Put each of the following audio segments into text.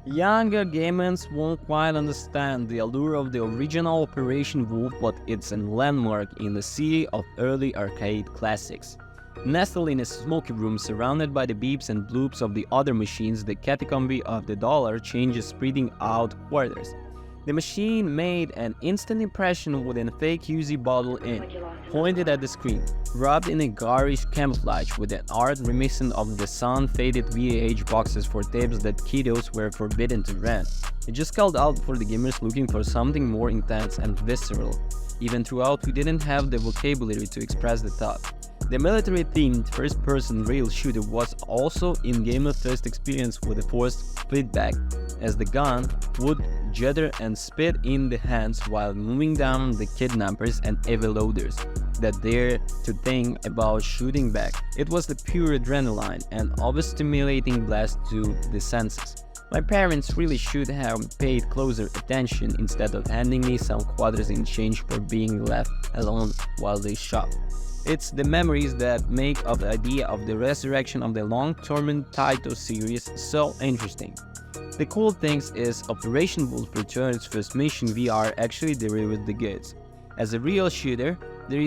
Younger gamers won't quite understand the allure of the original Operation Wolf, but it's a landmark in the sea of early arcade classics. Nestled in a smoky room surrounded by the beeps and bloops of the other machines, the catacomb of the dollar changes spreading out quarters. The machine made an instant impression with a fake UZ bottle in, pointed at the screen, wrapped in a garish camouflage with an art reminiscent of the sun-faded VHS boxes for tapes that kiddos were forbidden to rent. It just called out for the gamers looking for something more intense and visceral. Even throughout, we didn't have the vocabulary to express the thought. The military-themed first-person rail shooter was also in-game's first experience with the forced feedback, as the gun would judder and spit in the hands while moving down the kidnappers and heavy loaders that dare to think about shooting back. It was the pure adrenaline and overstimulating blast to the senses. My parents really should have paid closer attention instead of handing me some quarters in exchange for being left alone while they shot. It's the memories that make of the idea of the resurrection of the long-term title series so interesting. The cool thing is Operation Wolf Returns first mission VR actually delivered the goods. As a real shooter, there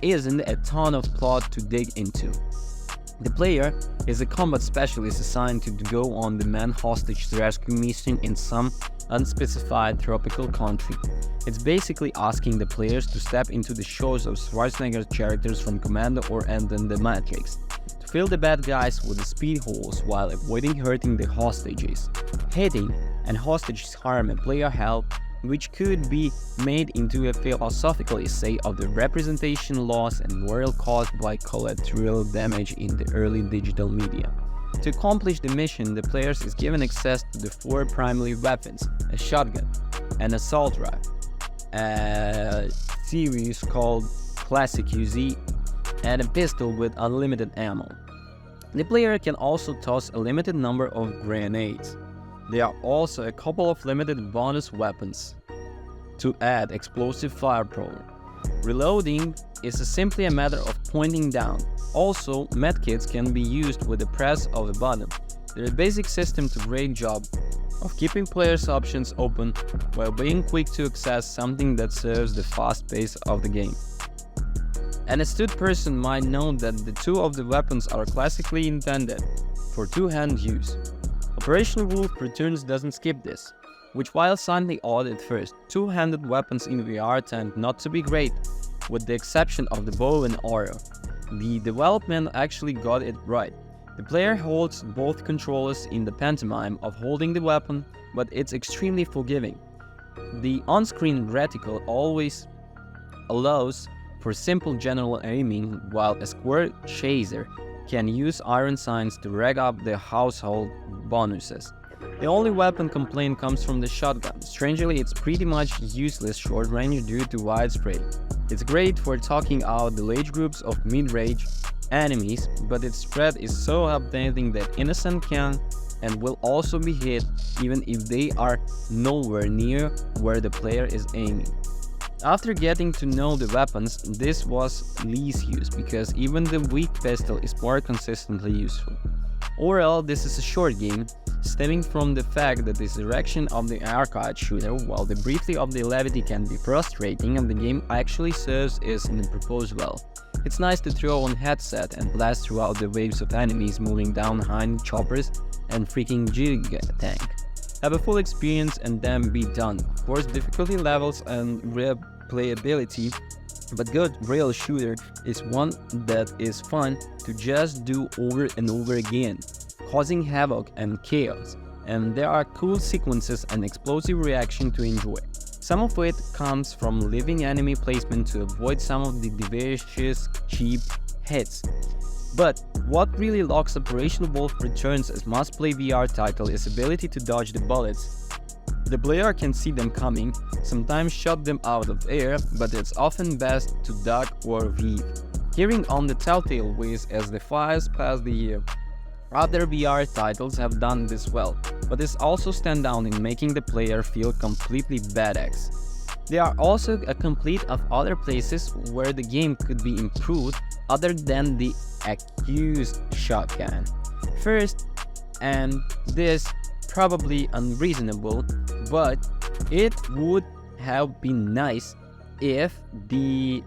isn't a ton of plot to dig into. The player is a combat specialist assigned to go on the man-hostage rescue mission in some unspecified tropical country. It's basically asking the players to step into the shoes of Schwarzenegger's characters from Commando or Enter the Matrix, to fill the bad guys with the speed holes while avoiding hurting the hostages. Hitting and hostages harm a player health, which could be made into a philosophical essay of the representation loss and moral caused by collateral damage in the early digital media. To accomplish the mission, the player is given access to the 4 primary weapons: a shotgun, an assault rifle, a series called Classic UZ, and a pistol with unlimited ammo. The player can also toss a limited number of grenades. There are also a couple of limited bonus weapons to add explosive firepower. Reloading is simply a matter of pointing down. Also, medkits can be used with the press of a button. Their basic system does a great job of keeping players' options open while being quick to access something that serves the fast pace of the game. An astute person might know that the 2 of the weapons are classically intended for two-hand use. Operation Wolf Returns doesn't skip this, which while sounding odd at first, two-handed weapons in VR tend not to be great, with the exception of the bow and arrow. The development actually got it right. The player holds both controllers in the pantomime of holding the weapon, but it's extremely forgiving. The on-screen reticle always allows for simple general aiming, while a square chaser can use iron signs to rack up the household bonuses. The only weapon complaint comes from the shotgun. Strangely, it's pretty much useless short range due to wide spray. It's great for taking out the large groups of mid-range enemies, but its spread is so updating that innocent can and will also be hit even if they are nowhere near where the player is aiming. After getting to know the weapons, this was least used because even the weak pistol is more consistently useful. Overall, this is a short game, stemming from the fact that the direction of the arcade shooter, while the briefly of the levity can be frustrating, and the game actually serves as in the purpose well. It's nice to throw on headset and blast throughout the waves of enemies moving down behind choppers and freaking giga tank. Have a full experience and then be done. Of course, difficulty levels and replayability, but good rail shooter is one that is fun to just do over and over again, causing havoc and chaos, and there are cool sequences and explosive reaction to enjoy. Some of it comes from leaving enemy placement to avoid some of the devious cheap hits. But what really locks Operation Wolf Returns as must-play VR title is ability to dodge the bullets. The player can see them coming, sometimes shot them out of air, but it's often best to duck or weave. Hearing on the telltale ways as the fires pass the year. Other VR titles have done this well, but this also stand out in making the player feel completely badass. There are also a complete of other places where the game could be improved other than the accused shotgun. First, and this probably unreasonable, but it would have been nice if the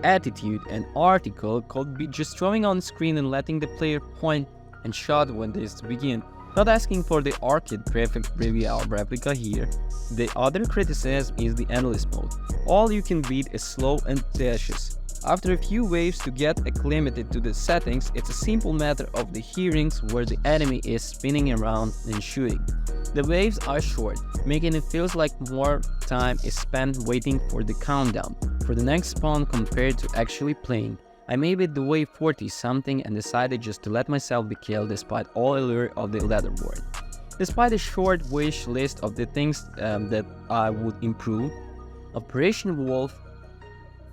attitude and article could be just showing on screen and letting the player point and shot when this begin, not asking for the arcade graphic preview replica here. The other criticism is the endless mode. All you can beat is slow and tedious. After a few waves to get acclimated to the settings, it's a simple matter of the hearings where the enemy is spinning around and shooting. The waves are short, making it feels like more time is spent waiting for the countdown for the next spawn compared to actually playing. I made it the wave 40 something and decided just to let myself be killed despite all allure of the leaderboard. Despite a short wish list of the things that I would improve, Operation Wolf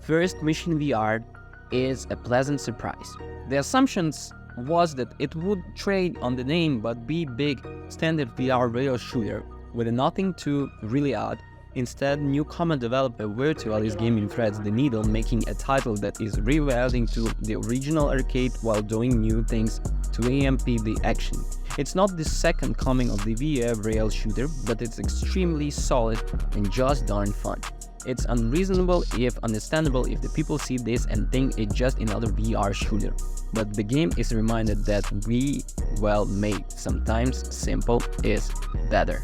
First Mission VR is a pleasant surprise. The assumptions was that it would trade on the name but be big standard VR rail shooter with nothing to really add. Instead, newcomer developer Virtualis Gaming threads the needle, making a title that is rewilding to the original arcade while doing new things to amp the action. It's not the second coming of the VR rail shooter, but it's extremely solid and just darn fun. It's unreasonable if understandable if the people see this and think it's just another VR shooter. But the game is reminded that well made, sometimes simple is better.